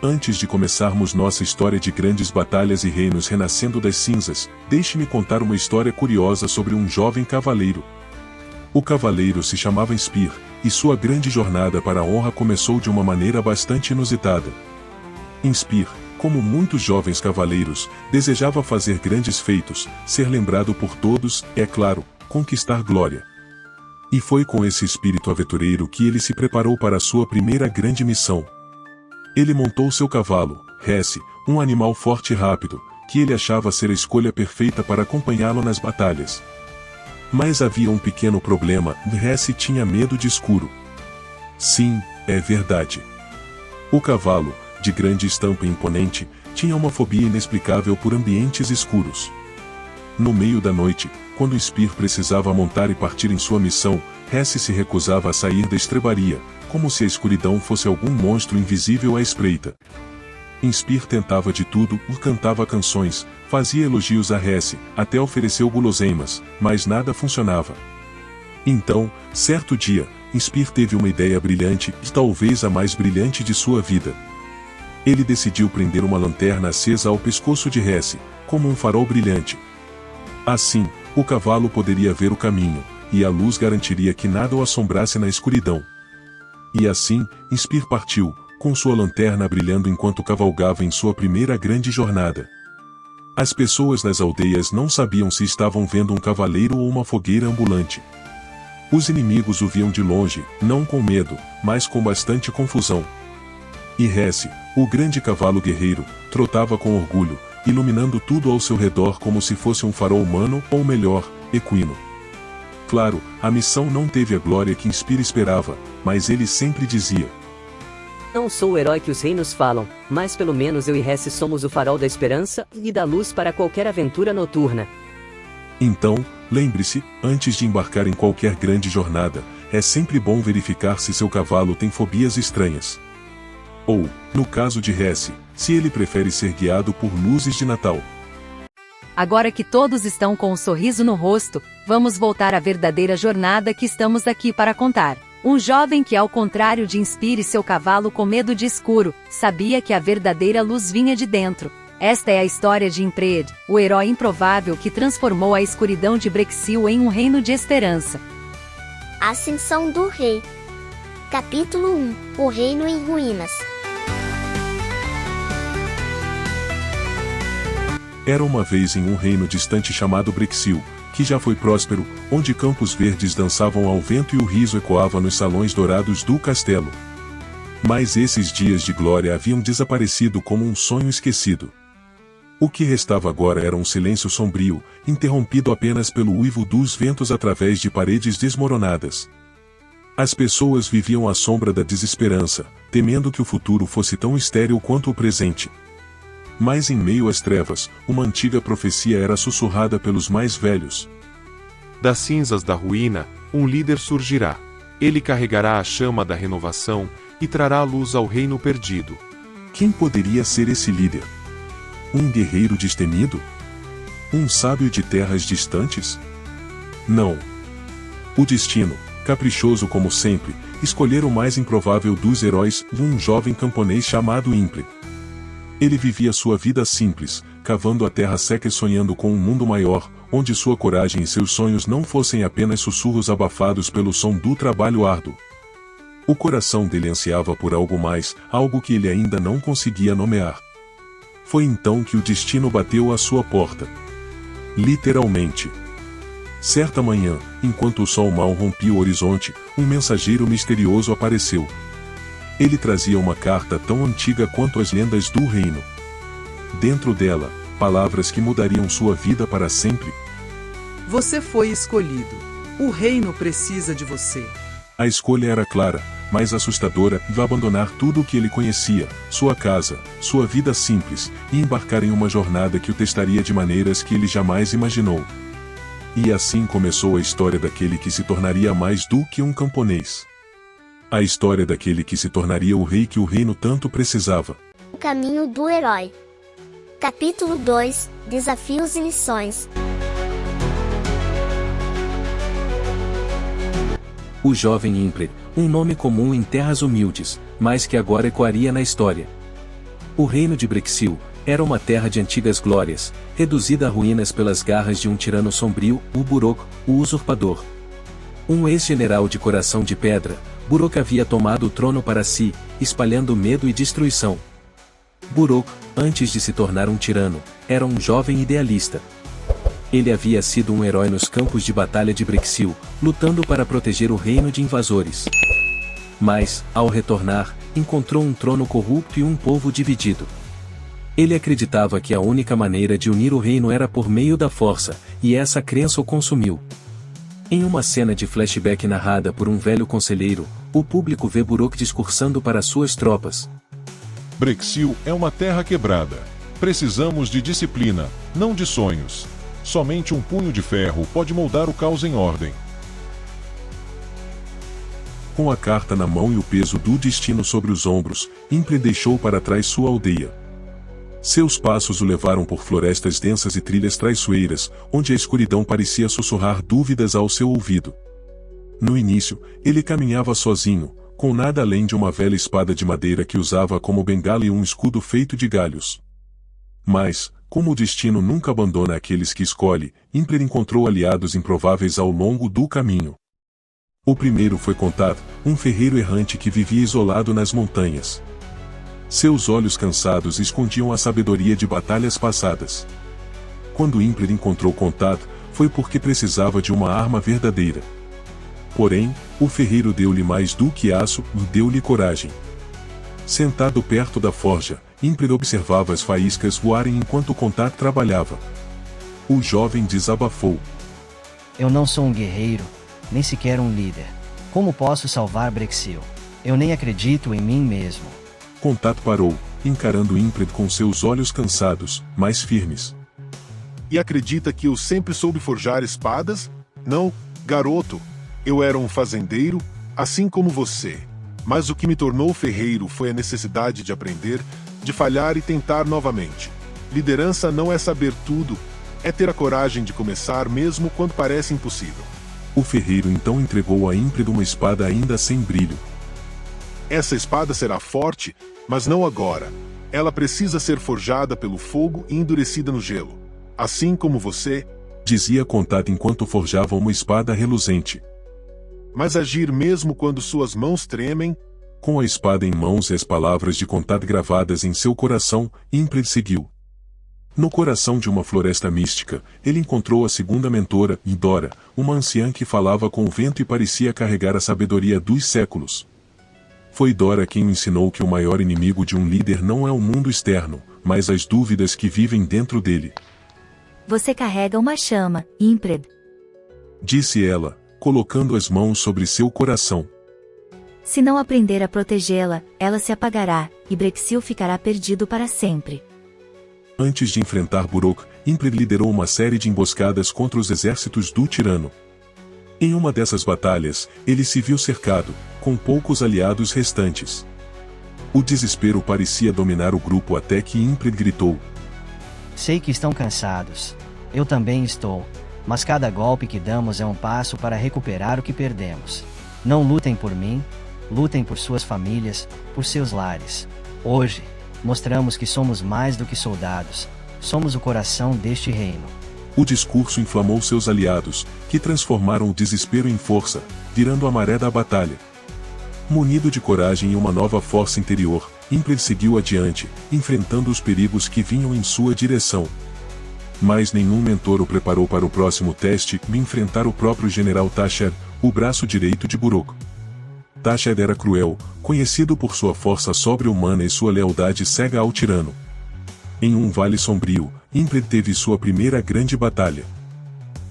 Antes de começarmos nossa história de grandes batalhas e reinos renascendo das cinzas, deixe-me contar uma história curiosa sobre um jovem cavaleiro. O cavaleiro se chamava Inspir, e sua grande jornada para a honra começou de uma maneira bastante inusitada. Inspir, como muitos jovens cavaleiros, desejava fazer grandes feitos, ser lembrado por todos, é claro, conquistar glória. E foi com esse espírito aventureiro que ele se preparou para a sua primeira grande missão. Ele montou seu cavalo, Hesse, um animal forte e rápido, que ele achava ser a escolha perfeita para acompanhá-lo nas batalhas. Mas havia um pequeno problema: Hesse tinha medo de escuro. Sim, é verdade. O cavalo, de grande estampa e imponente, tinha uma fobia inexplicável por ambientes escuros. No meio da noite, quando Inspir precisava montar e partir em sua missão, Hesse se recusava a sair da estrebaria, como se a escuridão fosse algum monstro invisível à espreita. Inspir tentava de tudo, cantava canções, fazia elogios a Hesse, até ofereceu guloseimas, mas nada funcionava. Então, certo dia, Inspir teve uma ideia brilhante, e talvez a mais brilhante de sua vida. Ele decidiu prender uma lanterna acesa ao pescoço de Hesse, como um farol brilhante. Assim, o cavalo poderia ver o caminho, e a luz garantiria que nada o assombrasse na escuridão. E assim, Inspir partiu, com sua lanterna brilhando enquanto cavalgava em sua primeira grande jornada. As pessoas das aldeias não sabiam se estavam vendo um cavaleiro ou uma fogueira ambulante. Os inimigos o viam de longe, não com medo, mas com bastante confusão. E Hesse, o grande cavalo guerreiro, trotava com orgulho, iluminando tudo ao seu redor como se fosse um farol humano, ou melhor, equino. Claro, a missão não teve a glória que Inspir esperava, mas ele sempre dizia: Não sou o herói que os reinos falam, mas pelo menos eu e Hesse somos o farol da esperança e da luz para qualquer aventura noturna. Então, lembre-se, antes de embarcar em qualquer grande jornada, é sempre bom verificar se seu cavalo tem fobias estranhas. Ou, no caso de Hesse, se ele prefere ser guiado por luzes de Natal. Agora que todos estão com um sorriso no rosto, vamos voltar à verdadeira jornada que estamos aqui para contar. Um jovem que, ao contrário de Inspir e seu cavalo com medo de escuro, sabia que a verdadeira luz vinha de dentro. Esta é a história de Impred, o herói improvável que transformou a escuridão de Brexil em um reino de esperança. Ascensão do Rei. Capítulo 1. O Reino em Ruínas. Era uma vez em um reino distante chamado Brexil, que já foi próspero, onde campos verdes dançavam ao vento e o riso ecoava nos salões dourados do castelo. Mas esses dias de glória haviam desaparecido como um sonho esquecido. O que restava agora era um silêncio sombrio, interrompido apenas pelo uivo dos ventos através de paredes desmoronadas. As pessoas viviam à sombra da desesperança, temendo que o futuro fosse tão estéril quanto o presente. Mas em meio às trevas, uma antiga profecia era sussurrada pelos mais velhos. Das cinzas da ruína, um líder surgirá. Ele carregará a chama da renovação e trará luz ao reino perdido. Quem poderia ser esse líder? Um guerreiro destemido? Um sábio de terras distantes? Não. O destino, caprichoso como sempre, escolhera o mais improvável dos heróis, um jovem camponês chamado Impred. Ele vivia sua vida simples, cavando a terra seca e sonhando com um mundo maior, onde sua coragem e seus sonhos não fossem apenas sussurros abafados pelo som do trabalho árduo. O coração dele ansiava por algo mais, algo que ele ainda não conseguia nomear. Foi então que o destino bateu à sua porta. Literalmente. Certa manhã, enquanto o sol mal rompia o horizonte, um mensageiro misterioso apareceu. Ele trazia uma carta tão antiga quanto as lendas do reino. Dentro dela, palavras que mudariam sua vida para sempre. Você foi escolhido. O reino precisa de você. A escolha era clara, mas assustadora: abandonar tudo o que ele conhecia, sua casa, sua vida simples, e embarcar em uma jornada que o testaria de maneiras que ele jamais imaginou. E assim começou a história daquele que se tornaria mais do que um camponês. A história daquele que se tornaria o rei que o reino tanto precisava. O caminho do herói. Capítulo 2. Desafios e lições. O jovem Impred, um nome comum em terras humildes, mas que agora ecoaria na história. O reino de Brexil era uma terra de antigas glórias, reduzida a ruínas pelas garras de um tirano sombrio, o Burok, o usurpador. Um ex-general de coração de pedra, Burok havia tomado o trono para si, espalhando medo e destruição. Burok, antes de se tornar um tirano, era um jovem idealista. Ele havia sido um herói nos campos de batalha de Brexil, lutando para proteger o reino de invasores. Mas, ao retornar, encontrou um trono corrupto e um povo dividido. Ele acreditava que a única maneira de unir o reino era por meio da força, e essa crença o consumiu. Em uma cena de flashback narrada por um velho conselheiro, o público vê Burok discursando para suas tropas. Brexil é uma terra quebrada. Precisamos de disciplina, não de sonhos. Somente um punho de ferro pode moldar o caos em ordem. Com a carta na mão e o peso do destino sobre os ombros, Imre deixou para trás sua aldeia. Seus passos o levaram por florestas densas e trilhas traiçoeiras, onde a escuridão parecia sussurrar dúvidas ao seu ouvido. No início, ele caminhava sozinho, com nada além de uma velha espada de madeira que usava como bengala e um escudo feito de galhos. Mas, como o destino nunca abandona aqueles que escolhe, Imre encontrou aliados improváveis ao longo do caminho. O primeiro foi Kontad, um ferreiro errante que vivia isolado nas montanhas. Seus olhos cansados escondiam a sabedoria de batalhas passadas. Quando Imre encontrou Kontad, foi porque precisava de uma arma verdadeira. Porém, o ferreiro deu-lhe mais do que aço e deu-lhe coragem. Sentado perto da forja, Imre observava as faíscas voarem enquanto Kontad trabalhava. O jovem desabafou. Eu não sou um guerreiro, nem sequer um líder. Como posso salvar Brexil? Eu nem acredito em mim mesmo. Kontad parou, encarando Imre com seus olhos cansados, mas firmes. E acredita que eu sempre soube forjar espadas? Não, garoto. Eu era um fazendeiro, assim como você. Mas o que me tornou ferreiro foi a necessidade de aprender, de falhar e tentar novamente. Liderança não é saber tudo, é ter a coragem de começar mesmo quando parece impossível. O ferreiro então entregou a Imre uma espada ainda sem brilho. Essa espada será forte, mas não agora. Ela precisa ser forjada pelo fogo e endurecida no gelo. Assim como você, dizia Kontad enquanto forjava uma espada reluzente. Mas agir mesmo quando suas mãos tremem. Com a espada em mãos e as palavras de Kontad gravadas em seu coração, Imre seguiu. No coração de uma floresta mística, ele encontrou a segunda mentora, Indora, uma anciã que falava com o vento e parecia carregar a sabedoria dos séculos. Foi Dora quem o ensinou que o maior inimigo de um líder não é o mundo externo, mas as dúvidas que vivem dentro dele. Você carrega uma chama, Imre. Disse ela, colocando as mãos sobre seu coração. Se não aprender a protegê-la, ela se apagará, e Brexil ficará perdido para sempre. Antes de enfrentar Burok, Imre liderou uma série de emboscadas contra os exércitos do tirano. Em uma dessas batalhas, ele se viu cercado, com poucos aliados restantes. O desespero parecia dominar o grupo até que Imre gritou. Sei que estão cansados. Eu também estou. Mas cada golpe que damos é um passo para recuperar o que perdemos. Não lutem por mim, lutem por suas famílias, por seus lares. Hoje, mostramos que somos mais do que soldados. Somos o coração deste reino. O discurso inflamou seus aliados, que transformaram o desespero em força, virando a maré da batalha. Munido de coragem e uma nova força interior, Imre seguiu adiante, enfrentando os perigos que vinham em sua direção. Mas nenhum mentor o preparou para o próximo teste de enfrentar o próprio general Tasher, o braço direito de Burok. Tasher era cruel, conhecido por sua força sobre-humana e sua lealdade cega ao tirano. Em um vale sombrio, Imre teve sua primeira grande batalha.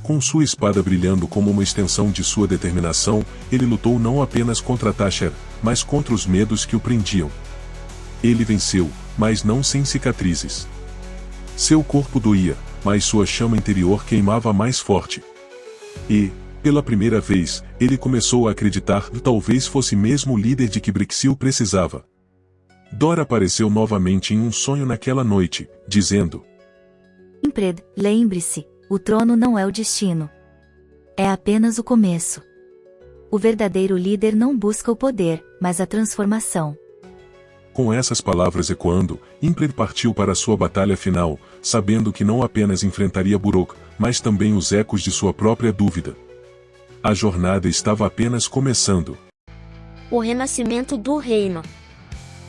Com sua espada brilhando como uma extensão de sua determinação, ele lutou não apenas contra Tasher, mas contra os medos que o prendiam. Ele venceu, mas não sem cicatrizes. Seu corpo doía, mas sua chama interior queimava mais forte. E, pela primeira vez, ele começou a acreditar que talvez fosse mesmo o líder de que Brexil precisava. Dora apareceu novamente em um sonho naquela noite, dizendo: Imre, lembre-se, o trono não é o destino. É apenas o começo. O verdadeiro líder não busca o poder, mas a transformação. Com essas palavras ecoando, Impred partiu para sua batalha final, sabendo que não apenas enfrentaria Burok, mas também os ecos de sua própria dúvida. A jornada estava apenas começando. O renascimento do reino.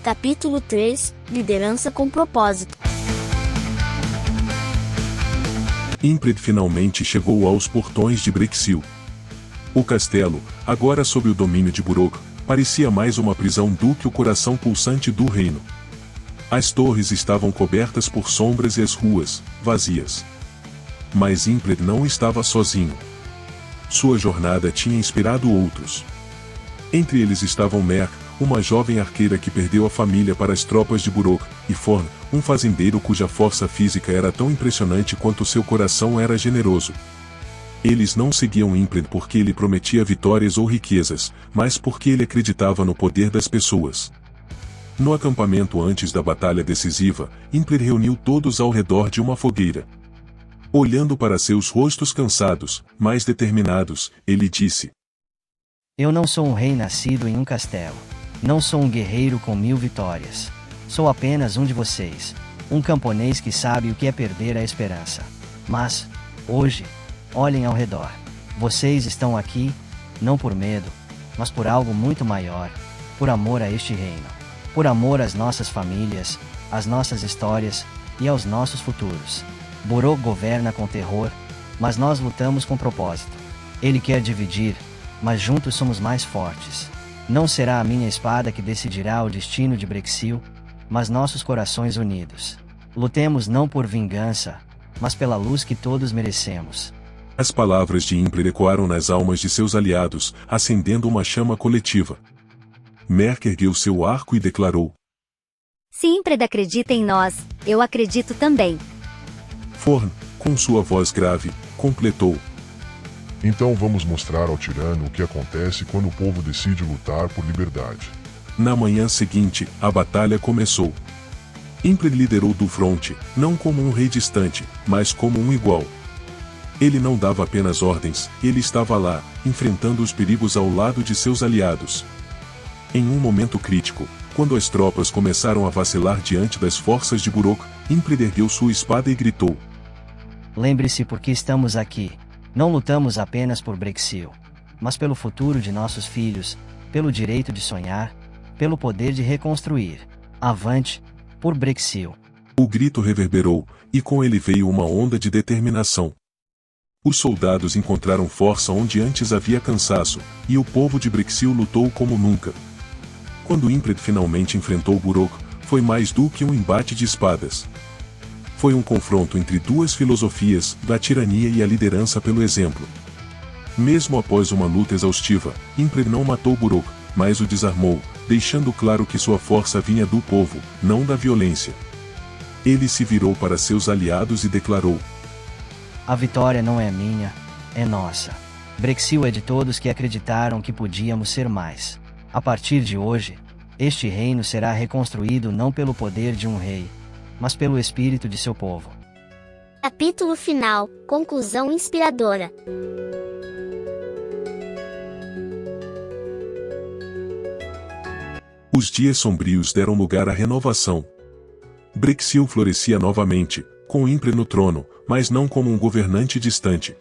Capítulo 3 – Liderança com propósito. Impred finalmente chegou aos portões de Brexil. O castelo, agora sob o domínio de Burok, parecia mais uma prisão do que o coração pulsante do reino. As torres estavam cobertas por sombras e as ruas, vazias. Mas Impred não estava sozinho. Sua jornada tinha inspirado outros. Entre eles estavam Mer, uma jovem arqueira que perdeu a família para as tropas de Burok, e Forn, um fazendeiro cuja força física era tão impressionante quanto seu coração era generoso. Eles não seguiam Impred porque ele prometia vitórias ou riquezas, mas porque ele acreditava no poder das pessoas. No acampamento antes da batalha decisiva, Impred reuniu todos ao redor de uma fogueira. Olhando para seus rostos cansados, mas determinados, ele disse: Eu não sou um rei nascido em um castelo. Não sou um guerreiro com 1000 vitórias. Sou apenas um de vocês, um camponês que sabe o que é perder a esperança. Mas, hoje, olhem ao redor. Vocês estão aqui, não por medo, mas por algo muito maior, por amor a este reino. Por amor às nossas famílias, às nossas histórias e aos nossos futuros. Burok governa com terror, mas nós lutamos com propósito. Ele quer dividir, mas juntos somos mais fortes. Não será a minha espada que decidirá o destino de Brexil, mas nossos corações unidos. Lutemos não por vingança, mas pela luz que todos merecemos. As palavras de Impred ecoaram nas almas de seus aliados, acendendo uma chama coletiva. Merk ergueu seu arco e declarou: Se Impred acredita em nós, eu acredito também. Forn, com sua voz grave, completou: Então vamos mostrar ao tirano o que acontece quando o povo decide lutar por liberdade. Na manhã seguinte, a batalha começou. Impred liderou do fronte, não como um rei distante, mas como um igual. Ele não dava apenas ordens, ele estava lá, enfrentando os perigos ao lado de seus aliados. Em um momento crítico, quando as tropas começaram a vacilar diante das forças de Burok, Impred ergueu sua espada e gritou: Lembre-se por que estamos aqui. Não lutamos apenas por Brexil, mas pelo futuro de nossos filhos, pelo direito de sonhar, pelo poder de reconstruir. Avante, por Brexil. O grito reverberou, e com ele veio uma onda de determinação. Os soldados encontraram força onde antes havia cansaço, e o povo de Brexil lutou como nunca. Quando Impred finalmente enfrentou Burok, foi mais do que um embate de espadas. Foi um confronto entre duas filosofias, da tirania e a liderança pelo exemplo. Mesmo após uma luta exaustiva, Impred não matou Burok, mas o desarmou, deixando claro que sua força vinha do povo, não da violência. Ele se virou para seus aliados e declarou: A vitória não é minha, é nossa. Brexil é de todos que acreditaram que podíamos ser mais. A partir de hoje, este reino será reconstruído não pelo poder de um rei, mas pelo espírito de seu povo. Capítulo final – Conclusão inspiradora. Os dias sombrios deram lugar à renovação. Brexil florescia novamente, com Impred no trono, mas não como um governante distante.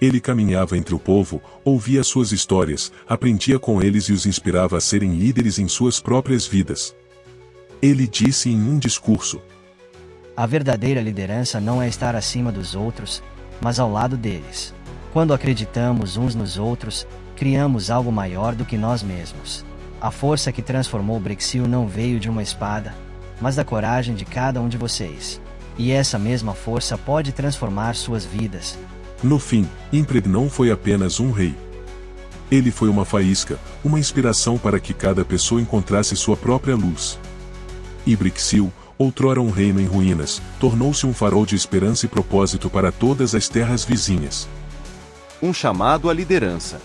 Ele caminhava entre o povo, ouvia suas histórias, aprendia com eles e os inspirava a serem líderes em suas próprias vidas. Ele disse em um discurso: A verdadeira liderança não é estar acima dos outros, mas ao lado deles. Quando acreditamos uns nos outros, criamos algo maior do que nós mesmos. A força que transformou Brexil não veio de uma espada, mas da coragem de cada um de vocês. E essa mesma força pode transformar suas vidas. No fim, Impred não foi apenas um rei. Ele foi uma faísca, uma inspiração para que cada pessoa encontrasse sua própria luz. E Brexil, outrora um reino em ruínas, tornou-se um farol de esperança e propósito para todas as terras vizinhas. Um chamado à liderança.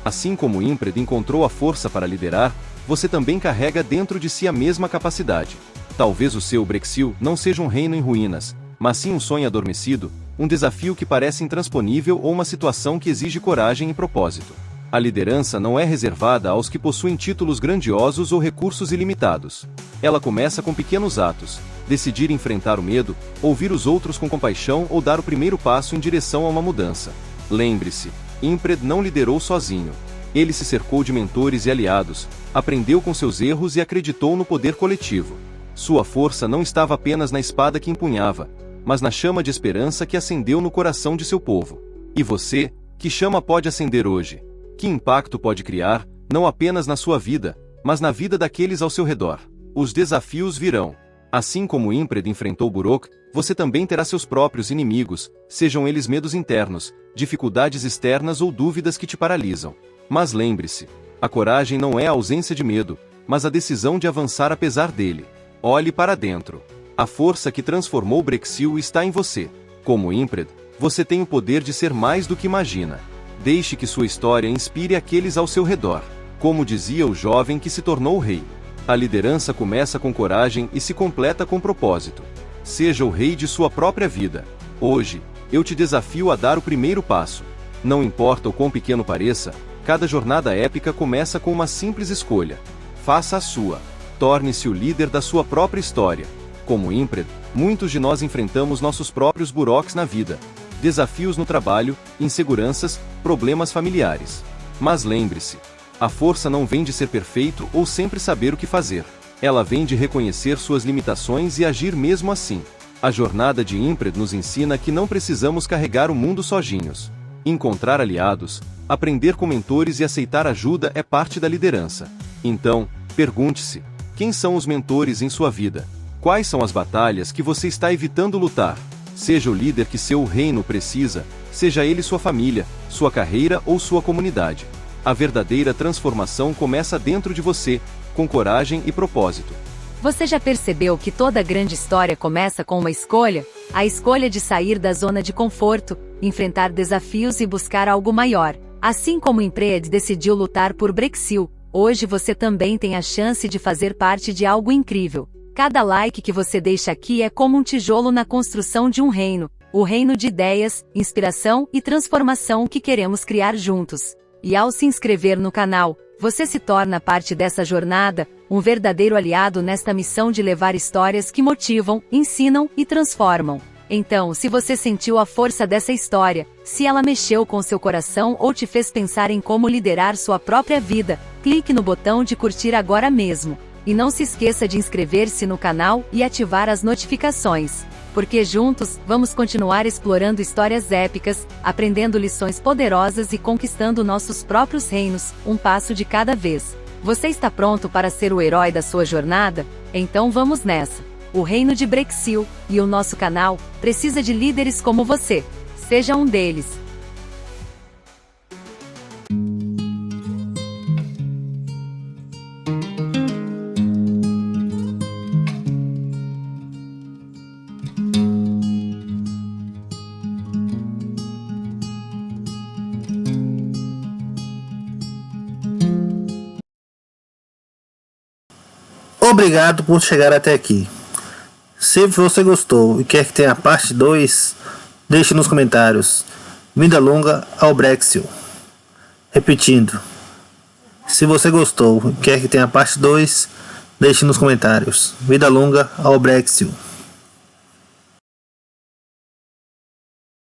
Assim como Impred encontrou a força para liderar, você também carrega dentro de si a mesma capacidade. Talvez o seu Brexil não seja um reino em ruínas, mas sim um sonho adormecido, um desafio que parece intransponível ou uma situação que exige coragem e propósito. A liderança não é reservada aos que possuem títulos grandiosos ou recursos ilimitados. Ela começa com pequenos atos: decidir enfrentar o medo, ouvir os outros com compaixão ou dar o primeiro passo em direção a uma mudança. Lembre-se, Impred não liderou sozinho. Ele se cercou de mentores e aliados, aprendeu com seus erros e acreditou no poder coletivo. Sua força não estava apenas na espada que empunhava, mas na chama de esperança que acendeu no coração de seu povo. E você, que chama pode acender hoje? Que impacto pode criar, não apenas na sua vida, mas na vida daqueles ao seu redor? Os desafios virão. Assim como Impred enfrentou Burok, você também terá seus próprios inimigos, sejam eles medos internos, dificuldades externas ou dúvidas que te paralisam. Mas lembre-se, a coragem não é a ausência de medo, mas a decisão de avançar apesar dele. Olhe para dentro. A força que transformou Brexil está em você. Como Impred, você tem o poder de ser mais do que imagina. Deixe que sua história inspire aqueles ao seu redor. Como dizia o jovem que se tornou rei. A liderança começa com coragem e se completa com propósito. Seja o rei de sua própria vida. Hoje, eu te desafio a dar o primeiro passo. Não importa o quão pequeno pareça, cada jornada épica começa com uma simples escolha. Faça a sua. Torne-se o líder da sua própria história. Como Impred, muitos de nós enfrentamos nossos próprios buroques na vida. Desafios no trabalho, inseguranças, problemas familiares. Mas lembre-se, a força não vem de ser perfeito ou sempre saber o que fazer. Ela vem de reconhecer suas limitações e agir mesmo assim. A jornada de Impred nos ensina que não precisamos carregar o mundo sozinhos. Encontrar aliados, aprender com mentores e aceitar ajuda é parte da liderança. Então, pergunte-se: quem são os mentores em sua vida? Quais são as batalhas que você está evitando lutar? Seja o líder que seu reino precisa, seja ele sua família, sua carreira ou sua comunidade. A verdadeira transformação começa dentro de você, com coragem e propósito. Você já percebeu que toda grande história começa com uma escolha? A escolha de sair da zona de conforto, enfrentar desafios e buscar algo maior. Assim como Impred decidiu lutar por Brexil, hoje você também tem a chance de fazer parte de algo incrível. Cada like que você deixa aqui é como um tijolo na construção de um reino, o reino de ideias, inspiração e transformação que queremos criar juntos. E ao se inscrever no canal, você se torna parte dessa jornada, um verdadeiro aliado nesta missão de levar histórias que motivam, ensinam e transformam. Então, se você sentiu a força dessa história, se ela mexeu com seu coração ou te fez pensar em como liderar sua própria vida, clique no botão de curtir agora mesmo. E não se esqueça de inscrever-se no canal e ativar as notificações. Porque juntos, vamos continuar explorando histórias épicas, aprendendo lições poderosas e conquistando nossos próprios reinos, um passo de cada vez. Você está pronto para ser o herói da sua jornada? Então vamos nessa! O reino de Brexil, e o nosso canal, precisa de líderes como você. Seja um deles. Obrigado por chegar até aqui. Se você gostou e quer que tenha a parte 2, deixe nos comentários. Vida longa ao Brexil. Repetindo, se você gostou e quer que tenha a parte 2, deixe nos comentários. Vida longa ao Brexil.